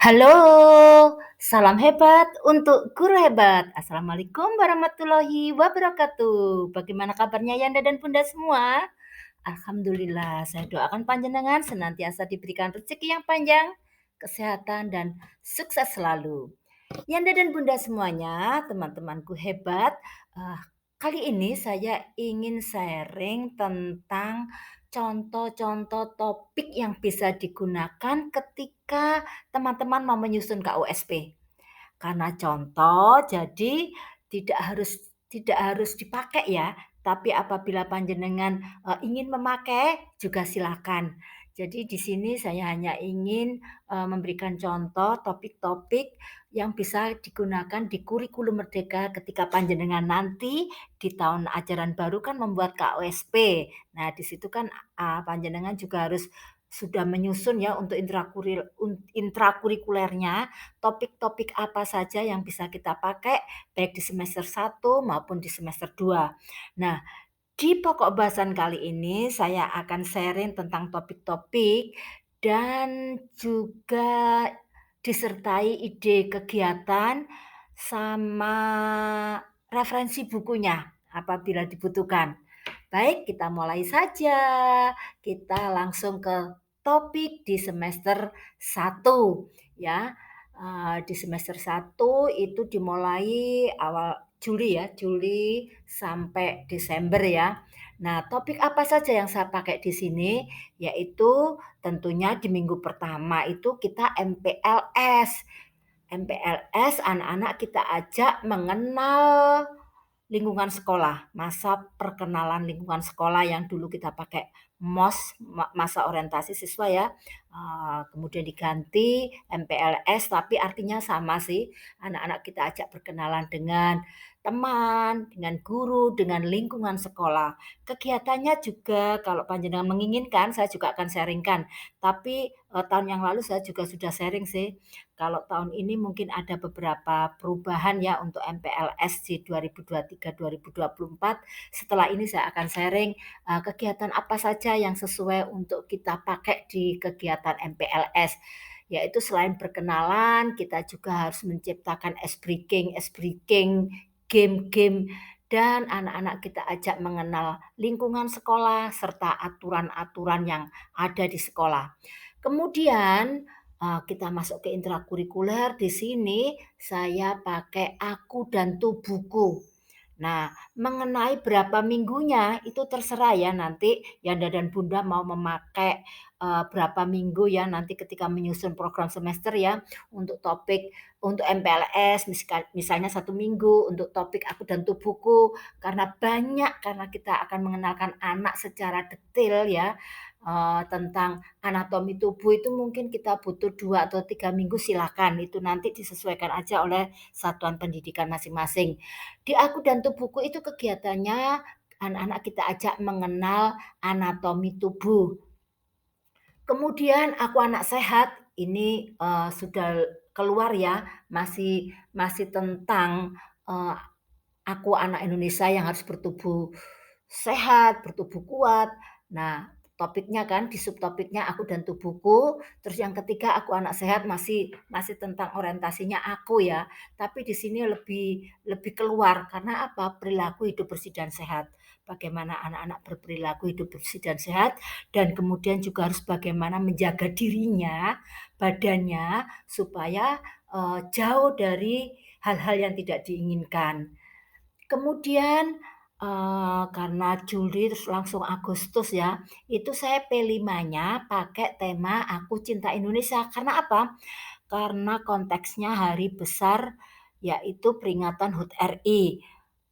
Halo, salam hebat untuk guru hebat. Assalamualaikum warahmatullahi wabarakatuh. Bagaimana kabarnya Yanda dan Bunda semua? Alhamdulillah, saya doakan panjenengan senantiasa diberikan rezeki yang panjang, kesehatan, dan sukses selalu. Yanda dan Bunda semuanya, teman-temanku hebat, eh, kali ini saya ingin sharing tentang contoh-contoh topik yang bisa digunakan ketika teman-teman mau menyusun KUSP. Karena contoh, jadi tidak harus tidak harus dipakai ya, tapi apabila panjenengan, ingin memakai juga silakan. Jadi di sini saya hanya ingin, memberikan contoh topik-topik yang bisa digunakan di kurikulum Merdeka ketika panjenengan nanti di tahun ajaran baru kan membuat KUSP. Nah, di situ kan, panjenengan juga harus sudah menyusun ya untuk intrakurikulernya, topik-topik apa saja yang bisa kita pakai baik di semester 1 maupun di semester 2. Nah, di pokok bahasan kali ini saya akan sharing tentang topik-topik dan juga disertai ide kegiatan sama referensi bukunya apabila dibutuhkan. Baik, kita mulai saja. Kita langsung ke topik di semester 1 ya. Di semester 1 itu dimulai awal Juli ya, Juli sampai Desember ya. Nah, topik apa saja yang saya pakai di sini, yaitu tentunya di minggu pertama itu kita MPLS. MPLS anak-anak kita ajak mengenal lingkungan sekolah, masa perkenalan lingkungan sekolah yang dulu kita pakai MOS, masa orientasi siswa ya, kemudian diganti MPLS tapi artinya sama sih, anak-anak kita ajak berkenalan dengan teman, dengan guru, dengan lingkungan sekolah. Kegiatannya juga kalau panjenengan menginginkan saya juga akan sharing-kan, tapi, tahun yang lalu saya juga sudah sharing sih. Kalau tahun ini mungkin ada beberapa perubahan ya untuk MPLS di 2023-2024. Setelah ini saya akan sharing, kegiatan apa saja yang sesuai untuk kita pakai di kegiatan MPLS. Yaitu selain berkenalan, kita juga harus menciptakan ice breaking, game-game, dan anak-anak kita ajak mengenal lingkungan sekolah serta aturan-aturan yang ada di sekolah. Kemudian kita masuk ke intrakurikuler, di sini saya pakai Aku dan Tubuhku. Nah, mengenai berapa minggunya itu terserah ya nanti Yanda dan Bunda mau memakai, berapa minggu ya nanti ketika menyusun program semester ya untuk topik untuk MPLS misalnya 1 minggu, untuk topik Aku dan Tubuhku, karena banyak karena kita akan mengenalkan anak secara detail ya, tentang anatomi tubuh itu mungkin kita butuh 2 atau 3 minggu silakan, itu nanti disesuaikan aja oleh satuan pendidikan masing-masing. Di Aku dan Tubuhku itu kegiatannya anak-anak kita ajak mengenal anatomi tubuh. Kemudian Aku Anak Sehat ini, sudah keluar ya, masih masih tentang, eee, aku anak Indonesia yang harus bertubuh sehat, bertubuh kuat. Nah, topiknya kan di subtopiknya aku dan tubuhku, terus yang ketiga aku anak sehat masih masih tentang orientasinya aku ya. Tapi di sini lebih lebih keluar karena apa? Perilaku hidup bersih dan sehat. Bagaimana anak-anak berperilaku hidup bersih dan sehat dan kemudian juga harus bagaimana menjaga dirinya, badannya supaya, jauh dari hal-hal yang tidak diinginkan. Kemudian, karena Juli terus langsung Agustus ya, itu saya P5-nya pakai tema Aku Cinta Indonesia. Karena apa? Karena konteksnya hari besar, yaitu peringatan HUT RI.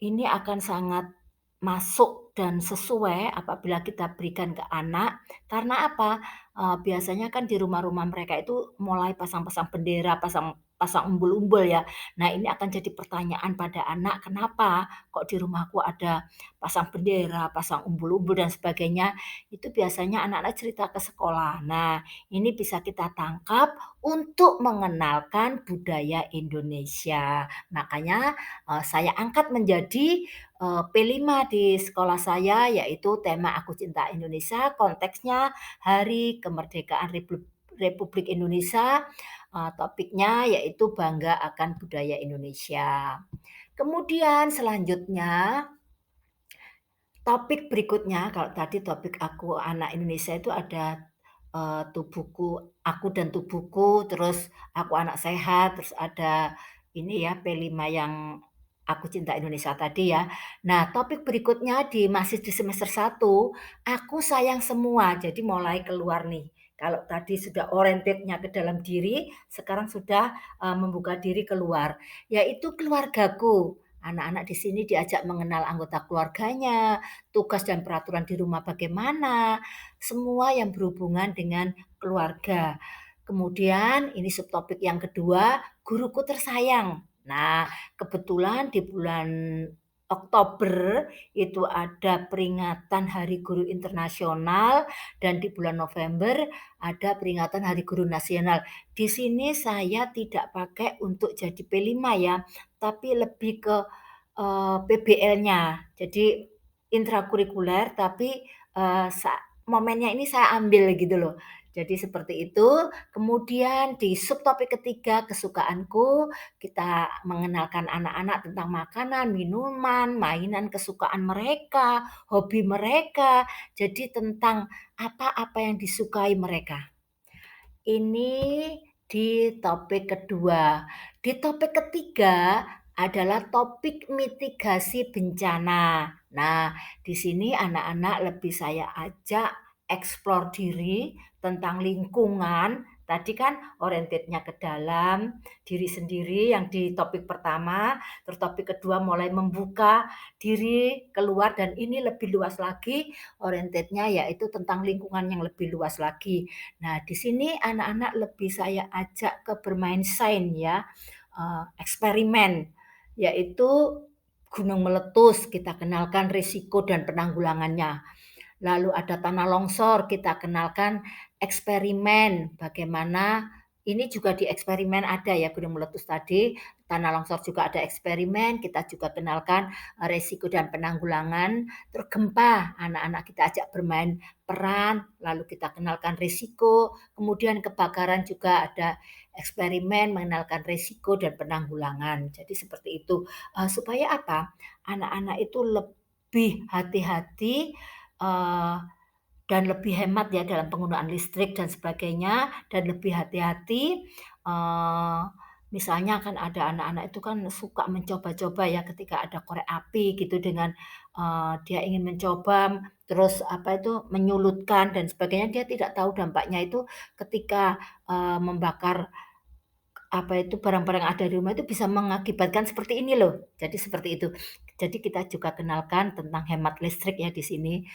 Ini akan sangat masuk dan sesuai apabila kita berikan ke anak, karena apa? Biasanya kan di rumah-rumah mereka itu mulai pasang-pasang bendera, pasang pasang umbul-umbul ya. Nah, ini akan jadi pertanyaan pada anak, "Kenapa kok di rumahku ada pasang bendera, pasang umbul-umbul dan sebagainya?" Itu biasanya anak-anak cerita ke sekolah. Nah, ini bisa kita tangkap untuk mengenalkan budaya Indonesia. Makanya, saya angkat menjadi, P5 di sekolah saya, yaitu tema Aku Cinta Indonesia, konteksnya Hari Kemerdekaan Republik Indonesia, Topiknya yaitu bangga akan budaya Indonesia. Kemudian selanjutnya, topik berikutnya, kalau tadi topik aku anak Indonesia itu ada, tubuhku aku dan tubuhku, terus aku anak sehat, terus ada ini ya, P5 yang aku cinta Indonesia tadi ya. Nah, topik berikutnya masih di semester 1, aku sayang semua, jadi mulai keluar nih. Kalau tadi sudah oriented-nya ke dalam diri, sekarang sudah, membuka diri keluar, yaitu keluargaku. Anak-anak di sini diajak mengenal anggota keluarganya, tugas dan peraturan di rumah bagaimana, semua yang berhubungan dengan keluarga. Kemudian ini subtopik yang kedua, guruku tersayang. Nah, kebetulan di bulan Oktober itu ada peringatan Hari Guru Internasional dan di bulan November ada peringatan Hari Guru Nasional. Di sini saya tidak pakai untuk jadi P5 ya, tapi lebih ke, PBL-nya. Jadi intrakurikuler tapi, momennya ini saya ambil gitu loh. Jadi seperti itu, kemudian di subtopik ketiga, kesukaanku, kita mengenalkan anak-anak tentang makanan, minuman, mainan kesukaan mereka, hobi mereka, jadi tentang apa-apa yang disukai mereka. Ini di topik kedua. Di topik ketiga adalah topik mitigasi bencana. Nah, di sini anak-anak lebih saya ajak explore diri tentang lingkungan. Tadi kan oriented-nya ke dalam diri sendiri yang di topik pertama, terus topik kedua mulai membuka diri keluar dan ini lebih luas lagi oriented-nya yaitu tentang lingkungan yang lebih luas lagi. Nah, di sini anak-anak lebih saya ajak ke bermain sains ya, eksperimen, yaitu gunung meletus, kita kenalkan risiko dan penanggulangannya. Lalu ada tanah longsor, kita kenalkan eksperimen bagaimana ini juga di eksperimen ada ya gunung meletus tadi, tanah longsor juga ada eksperimen, kita juga kenalkan, resiko dan penanggulangan. Terus gempa, anak-anak kita ajak bermain peran, lalu kita kenalkan risiko, kemudian kebakaran juga ada eksperimen mengenalkan risiko dan penanggulangan. Jadi seperti itu, supaya apa, anak-anak itu lebih hati-hati, eee, dan lebih hemat ya dalam penggunaan listrik dan sebagainya, dan lebih hati-hati, eee, misalnya kan ada anak-anak itu kan suka mencoba-coba ya ketika ada korek api gitu dengan, dia ingin mencoba, terus apa itu, menyulutkan dan sebagainya, dia tidak tahu dampaknya itu ketika, membakar apa itu, barang-barang yang ada di rumah itu bisa mengakibatkan seperti ini loh. Jadi seperti itu. Jadi kita juga kenalkan tentang hemat listrik ya di sini,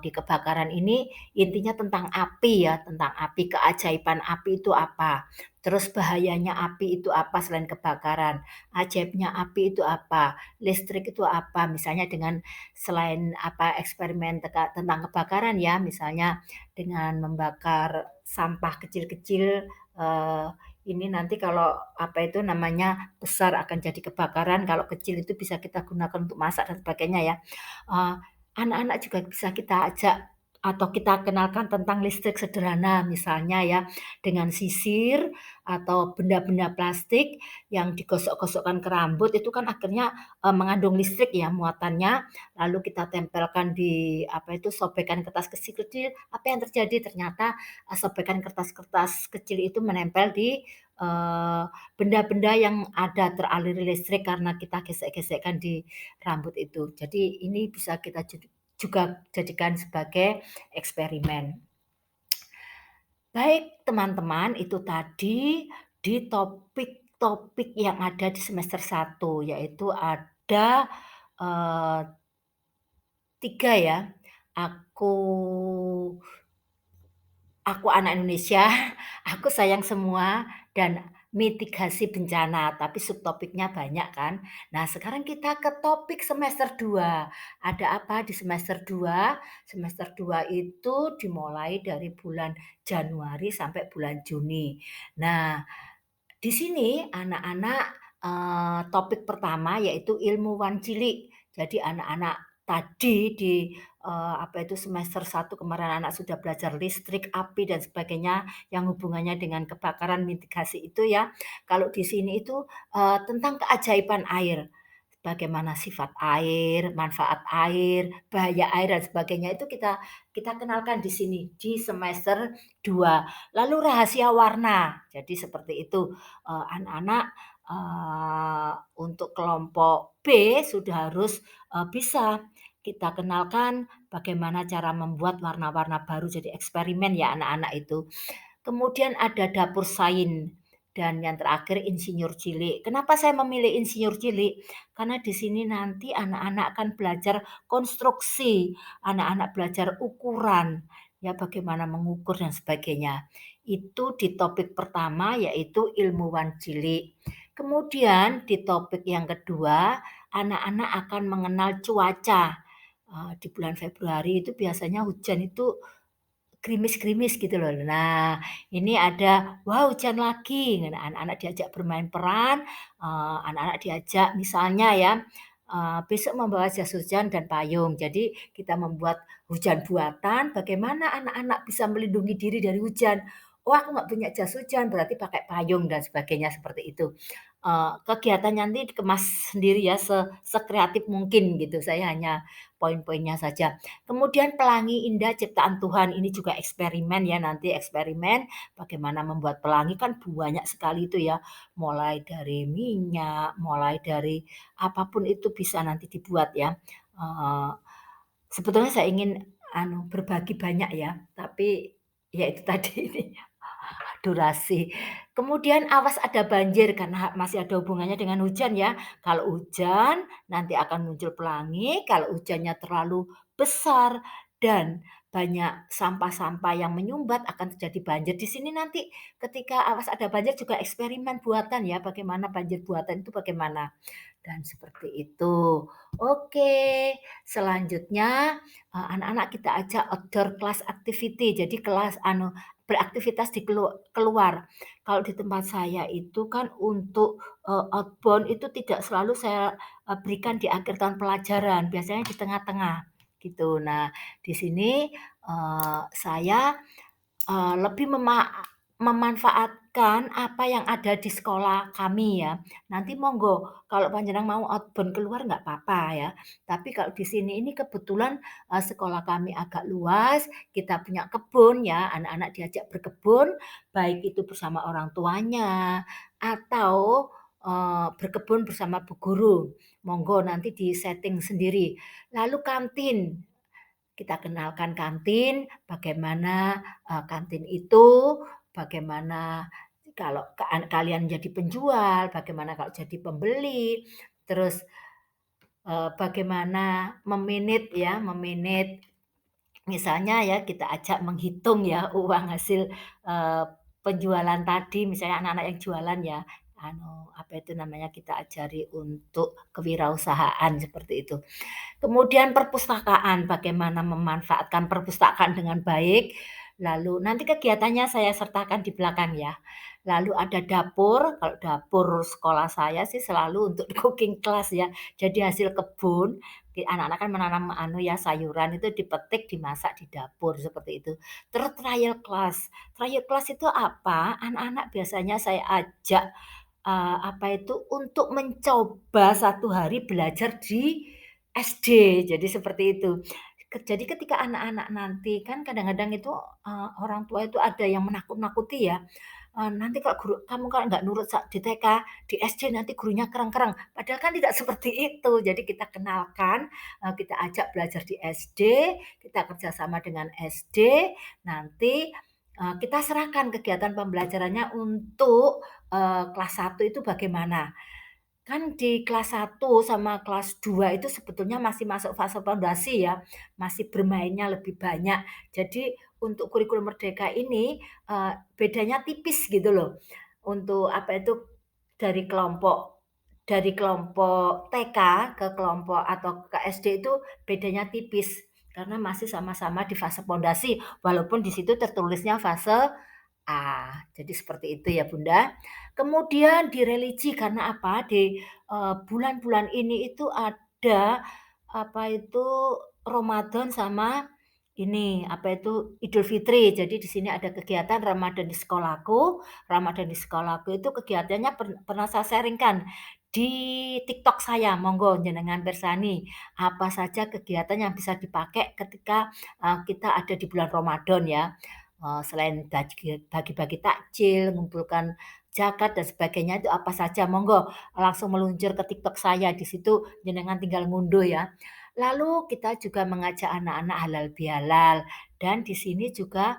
di kebakaran ini intinya tentang api ya, tentang api, keajaiban api itu apa, terus bahayanya api itu apa selain kebakaran, ajaibnya api itu apa, listrik itu apa, misalnya dengan selain apa, eksperimen tentang kebakaran ya, misalnya dengan membakar sampah kecil-kecil, ini nanti kalau, apa itu namanya, besar akan jadi kebakaran, kalau kecil itu bisa kita gunakan untuk masak dan sebagainya ya. Eee, Anak-anak juga bisa kita ajak atau kita kenalkan tentang listrik sederhana, misalnya ya, dengan sisir atau benda-benda plastik yang digosok-gosokkan ke rambut itu kan akhirnya, mengandung listrik ya muatannya, lalu kita tempelkan di, apa itu, sobekan kertas kecil-kecil, apa yang terjadi? Ternyata, sobekan kertas-kertas kecil itu menempel di eee, benda-benda yang ada teraliri listrik karena kita gesek-gesekkan di rambut itu. Jadi ini bisa kita juga jadikan sebagai eksperimen. Baik teman-teman, itu tadi di topik-topik yang ada di semester 1 yaitu ada, eee, 3 ya. Aku Aku anak Indonesia, aku sayang semua, dan mitigasi bencana, tapi subtopiknya banyak kan. Nah, sekarang kita ke topik semester 2. Ada apa di semester 2? Semester 2 itu dimulai dari bulan Januari sampai bulan Juni. Nah, di sini anak-anak, topik pertama yaitu ilmuwan cilik. Jadi anak-anak tadi di apa itu, semester 1 kemarin anak sudah belajar listrik, api, dan sebagainya yang hubungannya dengan kebakaran mitigasi itu ya. Kalau di sini itu, tentang keajaiban air. Bagaimana sifat air, manfaat air, bahaya air, dan sebagainya itu kita kita kenalkan di sini, di semester 2. Lalu rahasia warna. Jadi seperti itu, anak-anak, untuk kelompok B sudah harus, bisa kita kenalkan bagaimana cara membuat warna-warna baru, jadi eksperimen ya anak-anak itu. Kemudian ada dapur sains dan yang terakhir insinyur cilik. Kenapa saya memilih insinyur cilik? Karena di sini nanti anak-anak akan belajar konstruksi, anak-anak belajar ukuran, ya bagaimana mengukur dan sebagainya. Itu di topik pertama yaitu ilmuwan cilik. Kemudian di topik yang kedua, anak-anak akan mengenal cuaca. Di bulan Februari itu biasanya hujan itu gerimis-gerimis gitu loh. Nah, ini ada, "Wah, hujan lagi." Nah, anak-anak diajak bermain peran, anak-anak diajak misalnya ya, besok membawa jas hujan dan payung. Jadi kita membuat hujan buatan, bagaimana anak-anak bisa melindungi diri dari hujan. "Oh, aku nggak punya jas hujan, berarti pakai payung," dan sebagainya seperti itu. Kegiatannya nanti dikemas sendiri ya, sekreatif mungkin gitu, saya hanya poin-poinnya saja. Kemudian pelangi indah ciptaan Tuhan, ini juga eksperimen ya, nanti eksperimen bagaimana membuat pelangi kan banyak sekali itu ya, mulai dari minyak, mulai dari apapun itu bisa nanti dibuat ya. Eee, Sebetulnya saya ingin berbagi banyak ya, tapi ya itu tadi ini durasi. Kemudian awas ada banjir karena masih ada hubungannya dengan hujan ya. Kalau hujan nanti akan muncul pelangi, kalau hujannya terlalu besar dan banyak sampah-sampah yang menyumbat akan terjadi banjir. Di sini nanti ketika awas ada banjir juga eksperimen buatan ya, bagaimana banjir buatan itu bagaimana. Dan seperti itu. Oke, selanjutnya, anak-anak kita ajak outdoor class activity. Jadi kelas beraktivitas di keluar. Kalau di tempat saya itu kan untuk, outbound itu tidak selalu saya, berikan di akhir tahun pelajaran, biasanya di tengah-tengah, gitu. Nah, di sini, saya lebih memanfaatkan apa yang ada di sekolah kami ya. Nanti monggo kalau panjenengan mau outbound keluar nggak apa-apa ya. Tapi kalau di sini ini kebetulan, sekolah kami agak luas, kita punya kebun ya, anak-anak diajak berkebun, baik itu bersama orang tuanya atau, berkebun bersama bu guru. Monggo nanti di-setting sendiri. Lalu kantin. Kita kenalkan kantin, bagaimana, kantin itu, bagaimana kalau kalian jadi penjual, bagaimana kalau jadi pembeli, terus, bagaimana memanage misalnya ya kita ajak menghitung ya uang hasil, penjualan tadi, misalnya anak-anak yang jualan ya, apa itu namanya, kita ajari untuk kewirausahaan seperti itu. Kemudian perpustakaan, bagaimana memanfaatkan perpustakaan dengan baik, lalu nanti kegiatannya saya sertakan di belakang ya. Lalu ada dapur, kalau dapur sekolah saya sih selalu untuk cooking class ya. Jadi hasil kebun, anak-anak kan menanam ya sayuran itu dipetik, dimasak di dapur seperti itu. Terus trial class. Trial class itu apa? Anak-anak biasanya saya ajak apa itu, untuk mencoba satu hari belajar di SD, jadi seperti itu. Jadi ketika anak-anak nanti kan kadang-kadang itu, orang tua itu ada yang menakut-nakuti ya, "Nanti kalau kamu kalau nggak nurut di TK, di SD nanti gurunya kereng-kereng." Padahal kan tidak seperti itu. Jadi kita kenalkan, kita ajak belajar di SD, kita kerjasama dengan SD, nanti, kita serahkan kegiatan pembelajarannya untuk kelas 1 itu bagaimana. Kan di kelas 1 sama kelas 2 itu sebetulnya masih masuk fase fondasi ya, masih bermainnya lebih banyak. Jadi untuk kurikulum merdeka ini, bedanya tipis gitu loh. Untuk apa itu, dari kelompok TK ke kelompok atau ke SD itu bedanya tipis, karena masih sama-sama di fase pondasi, walaupun di situ tertulisnya fase jadi seperti itu ya, Bunda. Kemudian di religi karena apa, di, bulan-bulan ini itu ada, apa itu, Ramadan sama ini, apa itu, Idul Fitri. Jadi di sini ada kegiatan Ramadan di sekolahku. Ramadan di sekolahku itu kegiatannya pernah saya sharing-kan di TikTok saya, monggo jenengan pirsani, apa saja kegiatan yang bisa dipakai ketika, kita ada di bulan Ramadan ya. Selain bagi-bagi takjil, ngumpulkan zakat dan sebagainya itu apa saja, monggo langsung meluncur ke TikTok saya, di situ jenengan tinggal ngunduh ya. Lalu kita juga mengajak anak-anak halal bihalal dan di sini juga,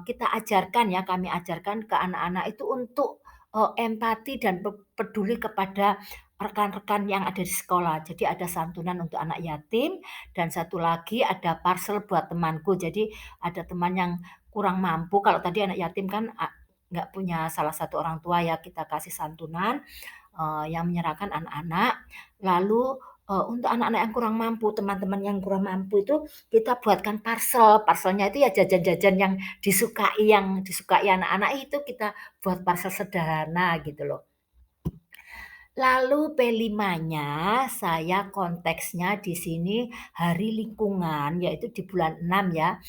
kita ajarkan ya, kami ajarkan ke anak-anak itu untuk, empati dan peduli kepada rekan-rekan yang ada di sekolah. Jadi ada santunan untuk anak yatim dan satu lagi ada parcel buat temanku. Jadi ada teman yang kurang mampu, kalau tadi anak yatim kan nggak punya salah satu orang tua ya, kita kasih santunan yang menyerahkan anak-anak. Lalu, untuk anak-anak yang kurang mampu, teman-teman yang kurang mampu itu kita buatkan parcel. Parselnya itu ya jajan-jajan yang disukai anak-anak itu kita buat parcel sederhana gitu loh. Lalu P5-nya saya konteksnya di sini Hari Lingkungan, yaitu di bulan 6 ya.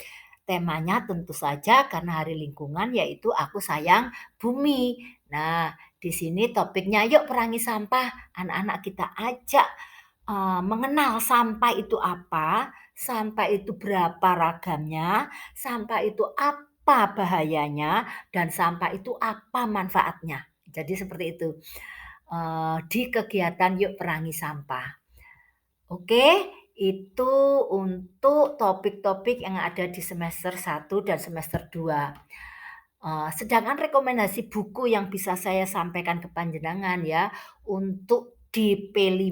Temanya tentu saja karena Hari Lingkungan yaitu Aku Sayang Bumi. Nah, di sini topiknya yuk perangi sampah, anak-anak kita ajak, mengenal sampah itu apa, sampah itu berapa ragamnya, sampah itu apa bahayanya, dan sampah itu apa manfaatnya. Jadi seperti itu, di kegiatan Yuk Perangi Sampah. Oke, itu untuk topik-topik yang ada di semester 1 dan semester 2. Sedangkan rekomendasi buku yang bisa saya sampaikan ke panjenengan ya, untuk di P5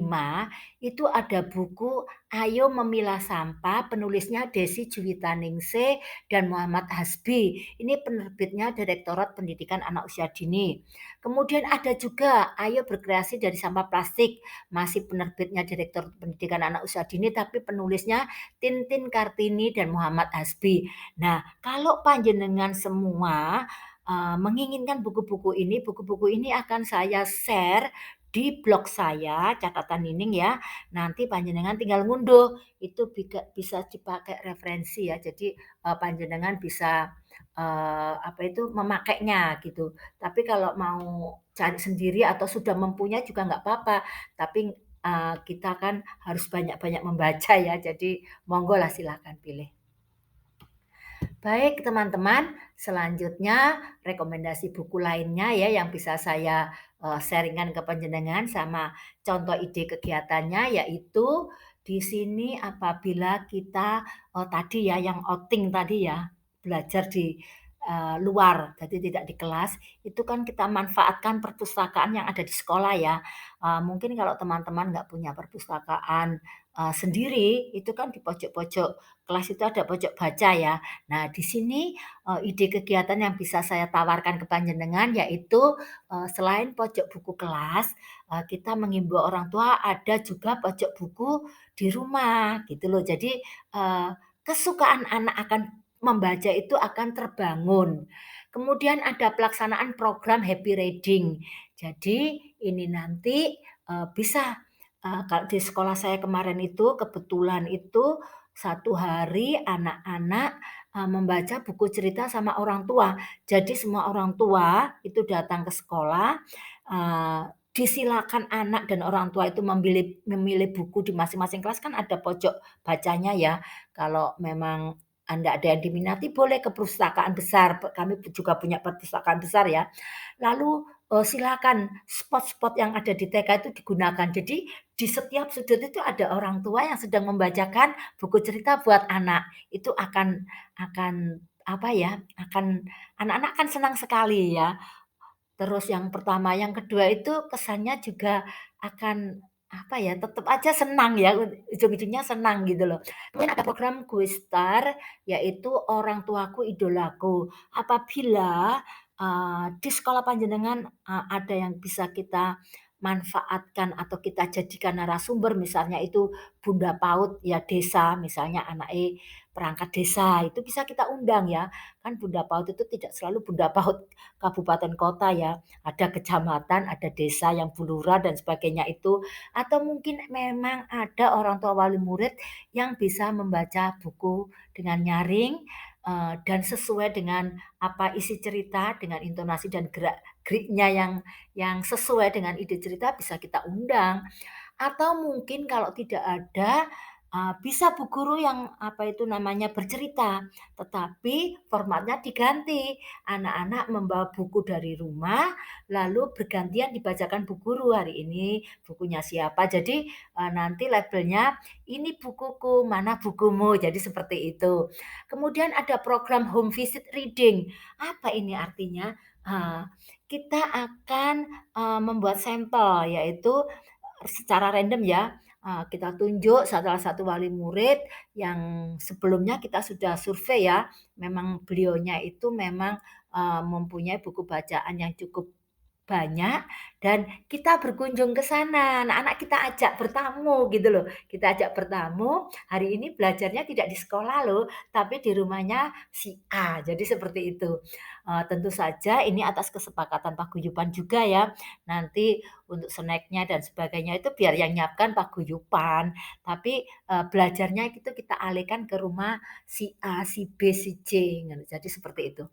itu ada buku Ayo Memilah Sampah, penulisnya Desi Juwitaningsih dan Muhammad Hasbi. Ini penerbitnya Direktorat Pendidikan Anak Usia Dini. Kemudian ada juga Ayo Berkreasi dari Sampah Plastik, masih penerbitnya Direktorat Pendidikan Anak Usia Dini, tapi penulisnya Tintin Kartini dan Muhammad Hasbi. Nah, kalau panjenengan semua, menginginkan buku-buku ini akan saya share di blog saya, catatan nining ya, nanti panjenengan tinggal ngunduh, itu bisa dipakai referensi ya. Jadi, panjenengan bisa, apa itu, memakainya gitu. Tapi kalau mau cari sendiri atau sudah mempunyai juga nggak apa-apa, tapi, kita kan harus banyak-banyak membaca ya, jadi monggolah silakan pilih. Baik teman-teman, selanjutnya rekomendasi buku lainnya ya yang bisa saya, sharing ke panjenengan sama contoh ide kegiatannya yaitu di sini apabila kita, tadi ya yang outing tadi ya, belajar di, luar jadi tidak di kelas, itu kan kita manfaatkan perpustakaan yang ada di sekolah ya. Mungkin kalau teman-teman nggak punya perpustakaan, sendiri, itu kan di pojok-pojok kelas itu ada pojok baca ya. Nah, di sini, ide kegiatan yang bisa saya tawarkan ke panjenengan yaitu, selain pojok buku kelas, kita menghimbau orang tua ada juga pojok buku di rumah gitu loh. Jadi, kesukaan anak akan membaca itu akan terbangun. Kemudian ada pelaksanaan program happy reading. Jadi ini nanti, bisa, kalau di sekolah saya kemarin itu kebetulan itu satu hari anak-anak, membaca buku cerita sama orang tua. Jadi semua orang tua itu datang ke sekolah, disilakan anak dan orang tua itu memilih memilih buku di masing-masing kelas kan ada pojok bacanya ya. Kalau memang Anda ada yang diminati boleh ke perpustakaan besar, kami juga punya perpustakaan besar ya. Lalu, silakan spot-spot yang ada di TK itu digunakan. Jadi di setiap sudut itu ada orang tua yang sedang membacakan buku cerita buat anak. Itu akan apa ya, anak-anak akan senang sekali ya. Terus yang pertama, yang kedua itu kesannya juga akan apa ya, tetap aja senang ya, ujung-ujungnya senang gitu loh. Kemudian ada program Quizstar, yaitu Orang Tuaku Idolaku. Apabila, di sekolah panjenengan, ada yang bisa kita manfaatkan atau kita jadikan narasumber misalnya itu Bunda PAUD ya desa, misalnya anake perangkat desa, itu bisa kita undang ya. Kan Bunda PAUD itu tidak selalu Bunda PAUD kabupaten kota ya, ada kecamatan, ada desa yang Bu Lurah dan sebagainya itu. Atau mungkin memang ada orang tua wali murid yang bisa membaca buku dengan nyaring, dan sesuai dengan apa isi cerita, dengan intonasi dan gerak-geriknya yang sesuai dengan ide cerita bisa kita undang. Atau mungkin kalau tidak ada, bisa bu guru yang apa itu namanya, bercerita, tetapi formatnya diganti. Anak-anak membawa buku dari rumah, lalu bergantian dibacakan bu guru, hari ini bukunya siapa. Jadi, nanti labelnya, "Ini bukuku, mana bukumu?" Jadi seperti itu. Kemudian ada program home visit reading. Apa ini artinya? Eee, kita akan, membuat sampel, yaitu secara random ya, kita tunjuk salah satu wali murid yang sebelumnya kita sudah survei ya, memang beliaunya itu memang, mempunyai buku bacaan yang cukup banyak dan kita berkunjung ke sana, anak-anak kita ajak bertamu gitu loh. Kita ajak bertamu, hari ini belajarnya tidak di sekolah loh, tapi di rumahnya si A, jadi seperti itu. Tentu saja ini atas kesepakatan paguyuban juga ya, nanti untuk snack-nya dan sebagainya itu biar yang nyiapkan paguyuban, tapi, belajarnya itu kita alihkan ke rumah si A, si B, si C, ngono. Jadi seperti itu.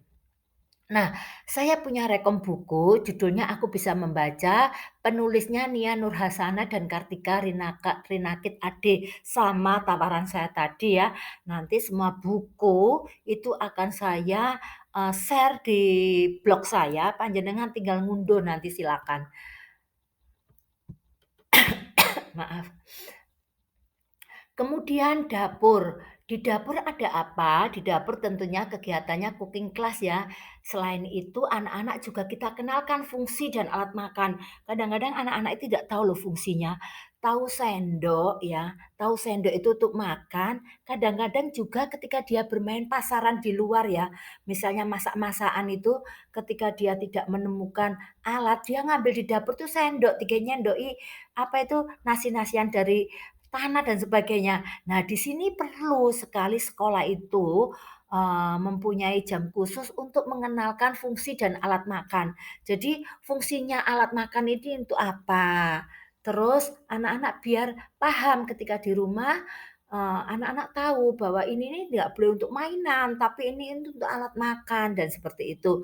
Nah, saya punya rekom buku, judulnya Aku Bisa Membaca, penulisnya Nia Nurhasana dan Kartika Rinakit Ade, sama tawaran saya tadi ya. Nanti semua buku itu akan saya, share di blog saya, panjenengan tinggal ngunduh nanti silakan. Maaf. Kemudian dapur. Di dapur ada apa? Di dapur tentunya kegiatannya cooking class ya. Selain itu anak-anak juga kita kenalkan fungsi dan alat makan. Kadang-kadang anak-anak itu tidak tahu loh fungsinya. Tahu sendok ya, tahu sendok itu untuk makan. Kadang-kadang juga ketika dia bermain pasaran di luar ya. Misalnya masak-masakan itu ketika dia tidak menemukan alat, dia ngambil di dapur tuh sendok, tiga nyendoi apa itu nasi-nasian dari tanah dan sebagainya. Nah, di sini perlu sekali sekolah itu, mempunyai jam khusus untuk mengenalkan fungsi dan alat makan. Jadi fungsinya alat makan ini untuk apa, terus anak-anak biar paham ketika di rumah, anak-anak tahu bahwa ini nih nggak boleh untuk mainan, tapi ini untuk alat makan dan seperti itu.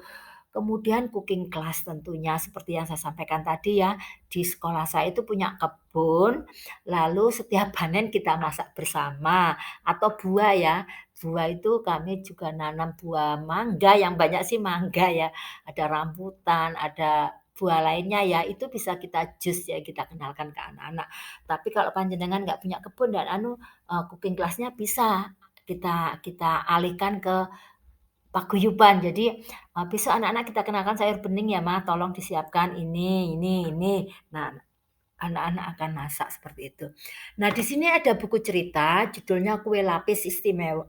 Kemudian cooking class tentunya seperti yang saya sampaikan tadi ya, di sekolah saya itu punya kebun, lalu setiap panen kita masak bersama, atau buah ya, buah itu kami juga nanam buah mangga, yang banyak sih mangga ya, ada rambutan, ada buah lainnya ya, itu bisa kita jus ya, kita kenalkan ke anak-anak. Tapi kalau panjenengan nggak punya kebun dan cooking class-nya bisa kita kita alihkan ke paguyuban. Jadi, "Besok anak-anak kita kenalkan sayur bening ya, Ma, tolong disiapkan ini." Nah, anak-anak akan masak seperti itu. Nah, di sini ada buku cerita judulnya Kue Lapis Istimewa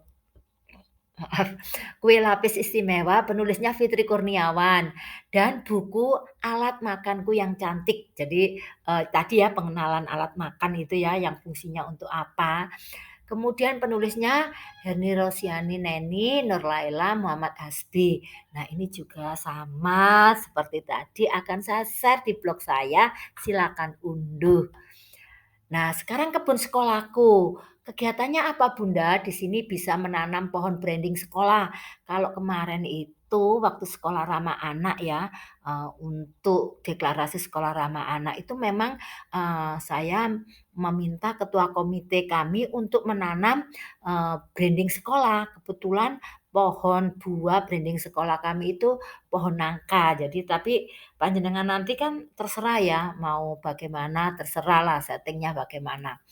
maaf, Kue Lapis Istimewa, penulisnya Fitri Kurniawan, dan buku Alat Makanku yang Cantik. Jadi, tadi ya pengenalan alat makan itu ya, yang fungsinya untuk apa. Kemudian penulisnya Herni Rosiani Neni, Nurlaila, Muhammad Hasbi. Nah, ini juga sama seperti tadi akan saya share di blog saya, silakan unduh. Nah, sekarang kebun sekolahku. Kegiatannya apa, Bunda? Di sini bisa menanam pohon branding sekolah. Kalau kemarin itu waktu sekolah ramah anak ya, untuk deklarasi sekolah ramah anak itu memang, saya meminta ketua komite kami untuk menanam, branding sekolah. Kebetulan pohon buah branding sekolah kami itu pohon nangka. Jadi tapi panjenengan nanti kan terserah ya, mau bagaimana, terserahlah setting-nya bagaimana.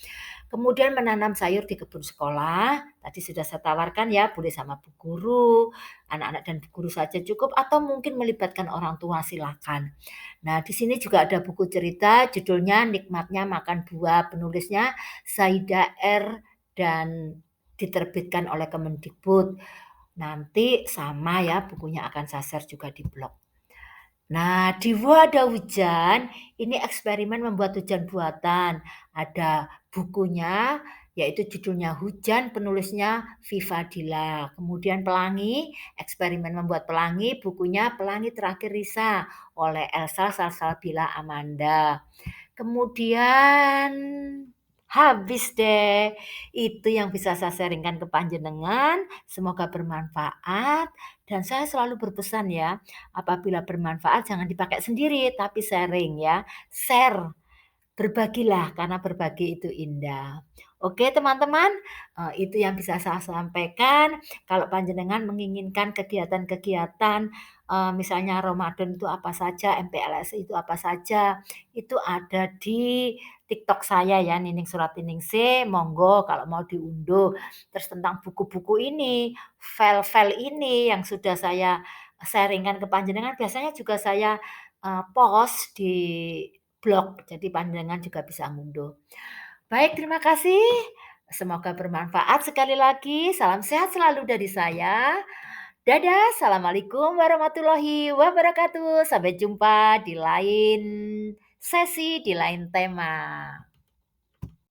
Kemudian menanam sayur di kebun sekolah, tadi sudah saya tawarkan ya, boleh sama bu guru, anak-anak dan bu guru saja cukup, atau mungkin melibatkan orang tua silakan. Nah, di sini juga ada buku cerita, judulnya Nikmatnya Makan Buah, penulisnya Saida R. dan diterbitkan oleh Kemendikbud. Nanti sama ya, bukunya akan saya share juga di blog. Nah, di Ada Hujan, ini eksperimen membuat hujan buatan. Ada bukunya, yaitu judulnya Hujan, penulisnya Viva Dila. Kemudian Pelangi, eksperimen membuat pelangi, bukunya Pelangi Terakhir Risa oleh Elsa Salsabila Amanda. Kemudian habis deh. Itu yang bisa saya sharing-kan ke panjenengan, semoga bermanfaat dan saya selalu berpesan ya, apabila bermanfaat jangan dipakai sendiri, tapi sharing ya. Share, berbagilah karena berbagi itu indah. Oke teman-teman, itu yang bisa saya sampaikan. Kalau panjenengan menginginkan kegiatan-kegiatan, misalnya Ramadan itu apa saja, MPLS itu apa saja, itu ada di TikTok saya ya, Nining Suratiningsih, monggo kalau mau diunduh. Terus tentang buku-buku ini, file-file ini yang sudah saya sharing-kan ke panjenengan, biasanya juga saya, post di blog, jadi panjenengan juga bisa ngunduh. Baik, terima kasih. Semoga bermanfaat sekali lagi. Salam sehat selalu dari saya. Dadah, assalamualaikum warahmatullahi wabarakatuh. Sampai jumpa di lain sesi, di lain tema.